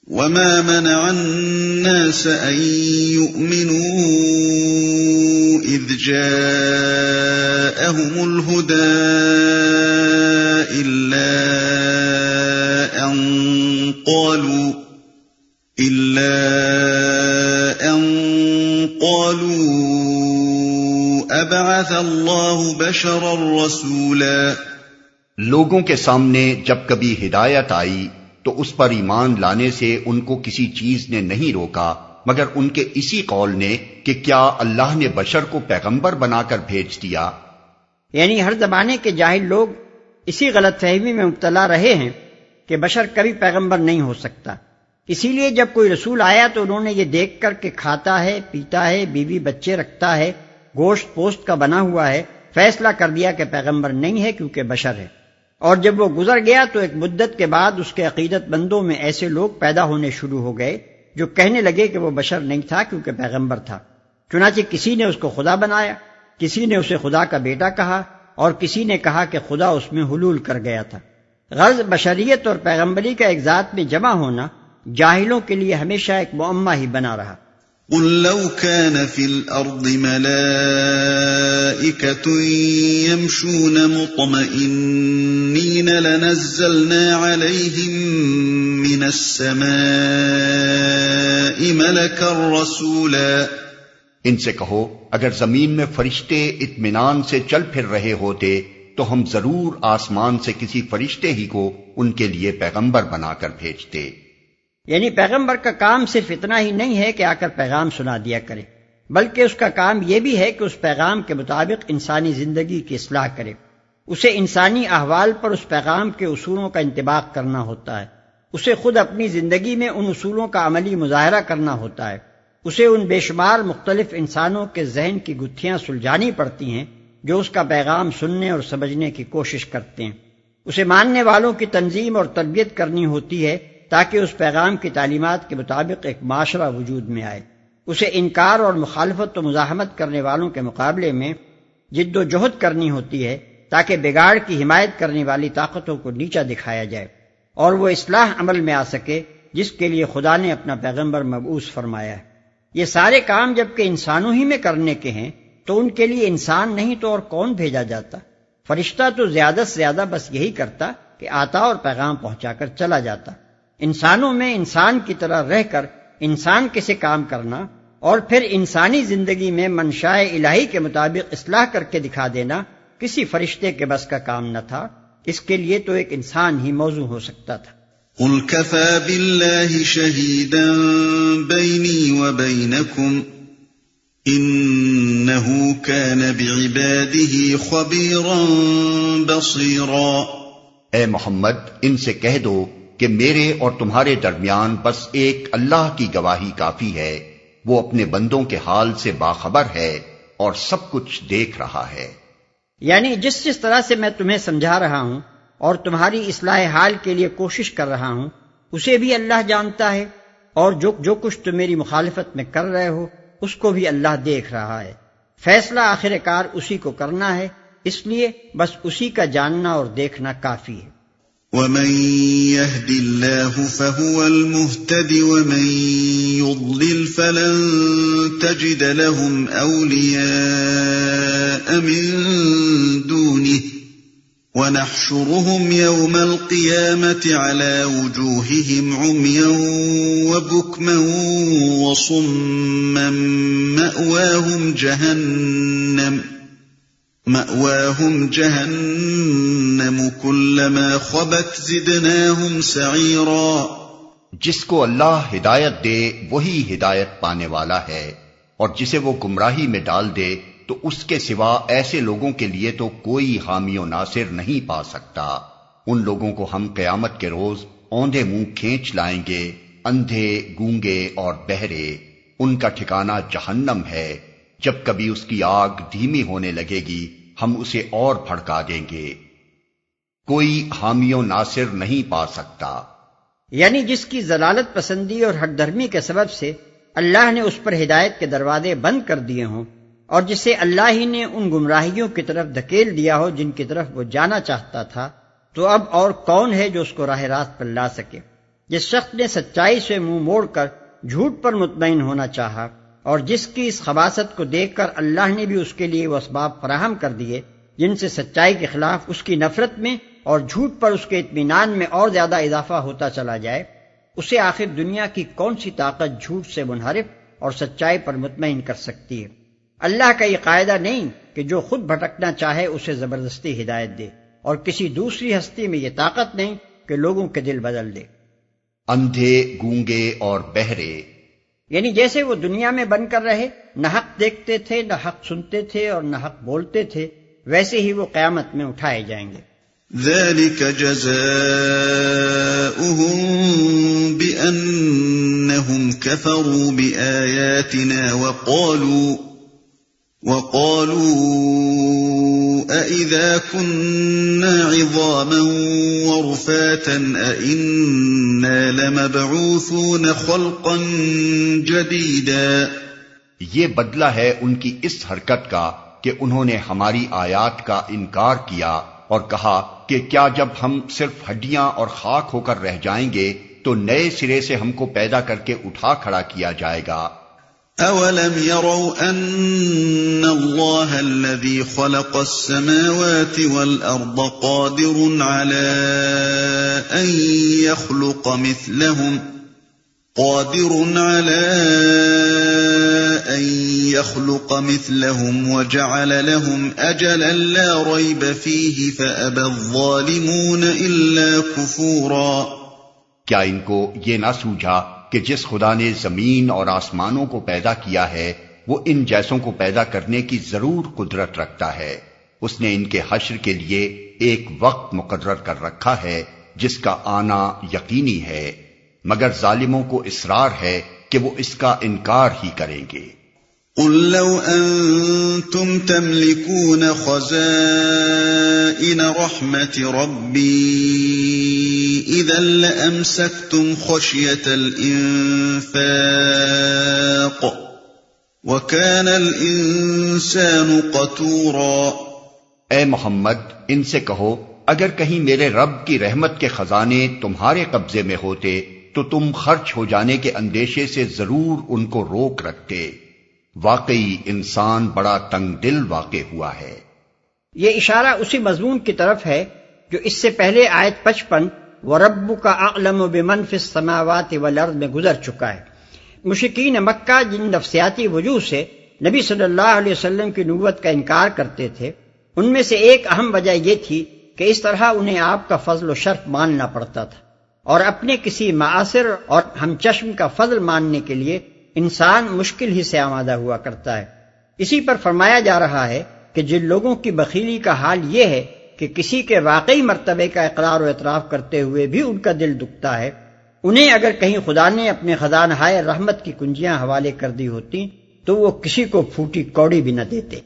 وما منع الناس أن يؤمنوا إذ جاءهم الهدى إلا أن قالوا أبعث الله بشرا رسولا۔ لوگوں کے سامنے جب کبھی ہدایت آئی تو اس پر ایمان لانے سے ان کو کسی چیز نے نہیں روکا مگر ان کے اسی قول نے کہ کیا اللہ نے بشر کو پیغمبر بنا کر بھیج دیا۔ یعنی ہر زمانے کے جاہل لوگ اسی غلط فہمی میں مبتلا رہے ہیں کہ بشر کبھی پیغمبر نہیں ہو سکتا، اسی لیے جب کوئی رسول آیا تو انہوں نے یہ دیکھ کر کہ کھاتا ہے، پیتا ہے، بیوی بچے رکھتا ہے، گوشت پوست کا بنا ہوا ہے، فیصلہ کر دیا کہ پیغمبر نہیں ہے کیونکہ بشر ہے۔ اور جب وہ گزر گیا تو ایک مدت کے بعد اس کے عقیدت مندوں میں ایسے لوگ پیدا ہونے شروع ہو گئے جو کہنے لگے کہ وہ بشر نہیں تھا کیونکہ پیغمبر تھا۔ چنانچہ کسی نے اس کو خدا بنایا، کسی نے اسے خدا کا بیٹا کہا اور کسی نے کہا کہ خدا اس میں حلول کر گیا تھا۔ غرض بشریت اور پیغمبری کا ایک ذات میں جمع ہونا جاہلوں کے لیے ہمیشہ ایک معمہ ہی بنا رہا۔ قل لو كان في الأرض ملائكة يمشون مطمئنين لنزلنا عليهم من السماء ملكا رسولا۔ ان سے کہو اگر زمین میں فرشتے اطمینان سے چل پھر رہے ہوتے تو ہم ضرور آسمان سے کسی فرشتے ہی کو ان کے لیے پیغمبر بنا کر بھیجتے۔ یعنی پیغمبر کا کام صرف اتنا ہی نہیں ہے کہ آ کر پیغام سنا دیا کرے، بلکہ اس کا کام یہ بھی ہے کہ اس پیغام کے مطابق انسانی زندگی کی اصلاح کرے، اسے انسانی احوال پر اس پیغام کے اصولوں کا انطباق کرنا ہوتا ہے، اسے خود اپنی زندگی میں ان اصولوں کا عملی مظاہرہ کرنا ہوتا ہے، اسے ان بے شمار مختلف انسانوں کے ذہن کی گتھیاں سلجھانی پڑتی ہیں جو اس کا پیغام سننے اور سمجھنے کی کوشش کرتے ہیں، اسے ماننے والوں کی تنظیم اور تربیت کرنی ہوتی ہے تاکہ اس پیغام کی تعلیمات کے مطابق ایک معاشرہ وجود میں آئے، اسے انکار اور مخالفت و مزاحمت کرنے والوں کے مقابلے میں جد و جہد کرنی ہوتی ہے تاکہ بگاڑ کی حمایت کرنے والی طاقتوں کو نیچا دکھایا جائے اور وہ اصلاح عمل میں آ سکے جس کے لیے خدا نے اپنا پیغمبر مبعوث فرمایا ہے۔ یہ سارے کام جبکہ انسانوں ہی میں کرنے کے ہیں تو ان کے لیے انسان نہیں تو اور کون بھیجا جاتا؟ فرشتہ تو زیادہ سے زیادہ بس یہی کرتا کہ آتا اور پیغام پہنچا کر چلا جاتا۔ انسانوں میں انسان کی طرح رہ کر انسان کے سے کام کرنا اور پھر انسانی زندگی میں منشاء الہی کے مطابق اصلاح کر کے دکھا دینا کسی فرشتے کے بس کا کام نہ تھا، اس کے لیے تو ایک انسان ہی موزوں ہو سکتا تھا۔ قل كفى بالله شهيدا بيني وبينكم إنه كان بعباده خبيرا بصيرا۔ اے محمد ان سے کہہ دو کہ میرے اور تمہارے درمیان بس ایک اللہ کی گواہی کافی ہے، وہ اپنے بندوں کے حال سے باخبر ہے اور سب کچھ دیکھ رہا ہے۔ یعنی جس طرح سے میں تمہیں سمجھا رہا ہوں اور تمہاری اصلاح حال کے لیے کوشش کر رہا ہوں اسے بھی اللہ جانتا ہے، اور جو کچھ تم میری مخالفت میں کر رہے ہو اس کو بھی اللہ دیکھ رہا ہے۔ فیصلہ آخر کار اسی کو کرنا ہے، اس لیے بس اسی کا جاننا اور دیکھنا کافی ہے۔ وَمَن يَهْدِ اللَّهُ فَهُوَ الْمُهْتَدِ وَمَن يُضْلِلْ فَلَن تَجِدَ لَهُمْ أَوْلِيَاءَ مِن دُونِهِ وَنَحْشُرُهُمْ يَوْمَ الْقِيَامَةِ عَلَى وُجُوهِهِمْ عُمْيًا وَبُكْمًا وَصُمًّا مَأْوَاهُمْ جَهَنَّمُ كُلَّمَا خَبَتْ زِدْنَاهُمْ سَعِيرًا۔ جس کو اللہ ہدایت دے وہی ہدایت پانے والا ہے، اور جسے وہ گمراہی میں ڈال دے تو اس کے سوا ایسے لوگوں کے لیے تو کوئی حامی و ناصر نہیں پا سکتا۔ ان لوگوں کو ہم قیامت کے روز اوندھے منہ کھینچ لائیں گے، اندھے، گونگے اور بہرے، ان کا ٹھکانہ جہنم ہے، جب کبھی اس کی آگ دھیمی ہونے لگے گی ہم اسے اور بھڑکا دیں گے، کوئی حامی و ناصر نہیں پا سکتا۔ یعنی جس کی ضلالت پسندی اور ہٹ دھرمی کے سبب سے اللہ نے اس پر ہدایت کے دروازے بند کر دیے ہوں، اور جسے اللہ ہی نے ان گمراہیوں کی طرف دھکیل دیا ہو جن کی طرف وہ جانا چاہتا تھا، تو اب اور کون ہے جو اس کو راہ راست پر لا سکے؟ جس شخص نے سچائی سے منہ موڑ کر جھوٹ پر مطمئن ہونا چاہا اور جس کی اس خباثت کو دیکھ کر اللہ نے بھی اس کے لیے وہ اسباب فراہم کر دیے جن سے سچائی کے خلاف اس کی نفرت میں اور جھوٹ پر اس کے اطمینان میں اور زیادہ اضافہ ہوتا چلا جائے، اسے آخر دنیا کی کون سی طاقت جھوٹ سے منحرف اور سچائی پر مطمئن کر سکتی ہے؟ اللہ کا یہ قاعدہ نہیں کہ جو خود بھٹکنا چاہے اسے زبردستی ہدایت دے، اور کسی دوسری ہستی میں یہ طاقت نہیں کہ لوگوں کے دل بدل دے۔ اندھے، گونگے اور بہرے، یعنی جیسے وہ دنیا میں بن کر رہے، نہ حق دیکھتے تھے، نہ حق سنتے تھے اور نہ حق بولتے تھے، ویسے ہی وہ قیامت میں اٹھائے جائیں گے۔ ذلك جزاؤهم بأنهم كفروا بآياتنا وقالوا أإذا كنا عظاما ورفاتا أإنا لمبعوثون خلقا جديدا۔ یہ بدلہ ہے ان کی اس حرکت کا کہ انہوں نے ہماری آیات کا انکار کیا اور کہا کہ کیا جب ہم صرف ہڈیاں اور خاک ہو کر رہ جائیں گے تو نئے سرے سے ہم کو پیدا کر کے اٹھا کھڑا کیا جائے گا۔ أَوَلَمْ يَرَوْا أَنَّ اللَّهَ الَّذِي خَلَقَ السَّمَاوَاتِ وَالْأَرْضَ قَادِرٌ عَلَىٰ أَن يَخْلُقَ مِثْلَهُمْ وَجَعَلَ لَهُمْ أَجَلًا لَا رَيْبَ فِيهِ فَأَبَى الظَّالِمُونَ إِلَّا كُفُورًا۔ کیا ان کو یہ نہ سوجھا کہ جس خدا نے زمین اور آسمانوں کو پیدا کیا ہے وہ ان جیسوں کو پیدا کرنے کی ضرور قدرت رکھتا ہے، اس نے ان کے حشر کے لیے ایک وقت مقرر کر رکھا ہے جس کا آنا یقینی ہے، مگر ظالموں کو اصرار ہے کہ وہ اس کا انکار ہی کریں گے۔ قُل لَّوْ أَنتُمْ تَمْلِكُونَ خَزَائِنَ رَحْمَةِ رَبِّي إِذًا لَّأَمْسَكْتُمْ خَشْيَةَ الْإِنفَاقِ وَكَانَ الْإِنسَانُ قَتُورًا۔ اے محمد، ان سے کہو اگر کہیں میرے رب کی رحمت کے خزانے تمہارے قبضے میں ہوتے تو تم خرچ ہو جانے کے اندیشے سے ضرور ان کو روک رکھتے، واقعی انسان بڑا تنگ دل واقع ہوا ہے۔ یہ اشارہ اسی مضمون کی طرف ہے جو اس سے پہلے آیت 55 وَرَبُّكَ أَعْلَمُ بِمَنْ فِي السَّمَاوَاتِ وَالْأَرْضِ میں گزر چکا ہے۔ مشرکین مکہ جن نفسیاتی وجوہ سے نبی صلی اللہ علیہ وسلم کی نبوت کا انکار کرتے تھے، ان میں سے ایک اہم وجہ یہ تھی کہ اس طرح انہیں آپ کا فضل و شرف ماننا پڑتا تھا، اور اپنے کسی معاصر اور ہم چشم کا فضل ماننے کے لیے انسان مشکل ہی سے آمادہ ہوا کرتا ہے۔ اسی پر فرمایا جا رہا ہے کہ جن لوگوں کی بخیلی کا حال یہ ہے کہ کسی کے واقعی مرتبے کا اقرار و اعتراف کرتے ہوئے بھی ان کا دل دکھتا ہے، انہیں اگر کہیں خدا نے اپنے خزانۂ رحمت کی کنجیاں حوالے کر دی ہوتی تو وہ کسی کو پھوٹی کوڑی بھی نہ دیتے۔